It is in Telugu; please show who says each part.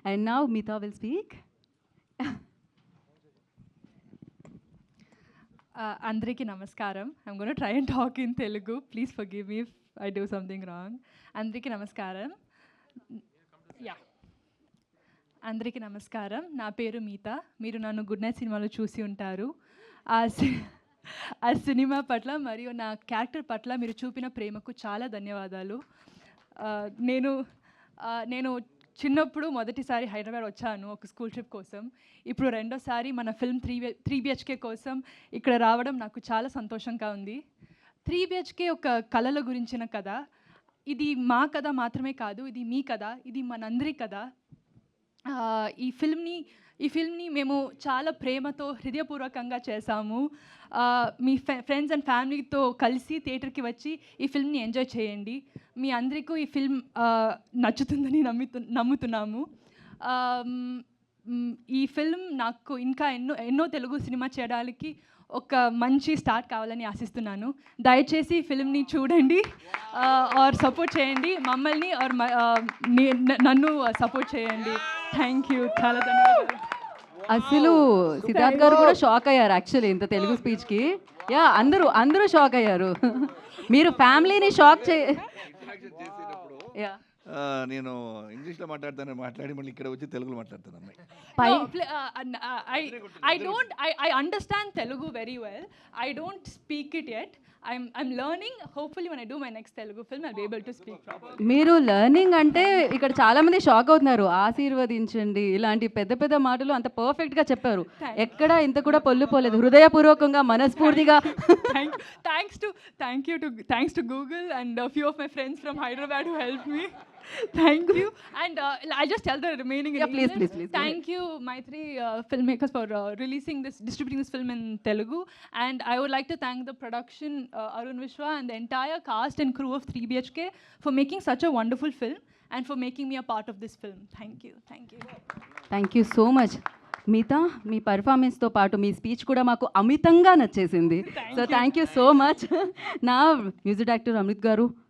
Speaker 1: And now Meeta will speak.
Speaker 2: అందరికీ నమస్కారం. I'm gonna try and talk in Telugu. Please forgive me if I do something wrong. అందరికీ నమస్కారం. యా, అందరికీ నమస్కారం. నా పేరు మీత. మీరు నన్ను గుడ్ నైట్ సినిమాలో చూసి ఉంటారు. ఆ సినిమా పట్ల మరియు నా క్యారెక్టర్ పట్ల మీరు చూపిన ప్రేమకు చాలా ధన్యవాదాలు. నేను చిన్నప్పుడు మొదటిసారి హైదరాబాద్ వచ్చాను ఒక స్కూల్ ట్రిప్ కోసం. ఇప్పుడు రెండోసారి మన ఫిల్మ్ 3 BHK కోసం ఇక్కడ రావడం నాకు చాలా సంతోషంగా ఉంది. 3 BHK ఒక కళల గురించిన కథ. ఇది మా కథ మాత్రమే కాదు, ఇది మీ కథ, ఇది మనందరి కథ. ఈ ఫిల్మ్ని మేము చాలా ప్రేమతో హృదయపూర్వకంగా చేశాము. మీ ఫ్రెండ్స్ అండ్ ఫ్యామిలీతో కలిసి థియేటర్కి వచ్చి ఈ ఫిల్మ్ని ఎంజాయ్ చేయండి. మీ అందరికీ ఈ ఫిల్మ్ నచ్చుతుందని నమ్ముతున్నాము. ఈ ఫిల్మ్ నాకు ఇంకా ఎన్నో తెలుగు సినిమా చేయడానికి ఒక మంచి స్టార్ట్ కావాలని ఆశిస్తున్నాను. దయచేసి ఈ ఫిల్మ్ని చూడండి ఆర్ సపోర్ట్ చేయండి. మమ్మల్ని ఆర్ నన్ను సపోర్ట్ చేయండి. థ్యాంక్ యూ, చాలా ధన్యవాదాలు.
Speaker 1: అసలు సిద్ధార్థ్ గారు కూడా షాక్ అయ్యారు యాక్చువల్లీ ఇంత తెలుగు స్పీచ్కి. యా, అందరూ షాక్ అయ్యారు. మీరు ఫ్యామిలీని షాక్ యా,
Speaker 3: నేను ఇంగ్లీష్లో మాట్లాడి మళ్ళీ ఇక్కడ వచ్చి తెలుగులో మాట్లాడతాను అమ్మాయి.
Speaker 2: I understand Telugu very well. I don't speak it yet. I'm learning. Hopefully when I do my next Telugu film I'll be able to speak properly.
Speaker 1: మీరు లెర్నింగ్ అంటే ఇక్కడ చాలా మంది షాక్ అవుతున్నారు. ఆశీర్వదించండి ఇలాంటి పెద్ద పెద్ద మాటలు అంత పర్ఫెక్ట్గా చెప్పారు. ఎక్కడ ఇంత కూడా పొల్లు పోలేదు. హృదయపూర్వకంగా మనస్ఫూర్తిగా
Speaker 2: thanks to Google and a few of my friends from Hyderabad who helped me. Thank you. And I just tell the remaining.
Speaker 1: Yeah, please.
Speaker 2: Thank you, Maitri filmmakers, for distributing this film in Telugu. And I would like to thank the production, Arun Vishwa, and the entire cast and crew of 3 BHK for making such a wonderful film and for making me a part of this film.
Speaker 1: Thank you so much. Meetha, మీ పర్ఫార్మెన్స్తో పాటు మీ స్పీచ్ కూడా మాకు అమితంగా నచ్చేసింది. So thank you so much. నా మ్యూజిక్ డైరెక్టర్ అమృత్ గారు,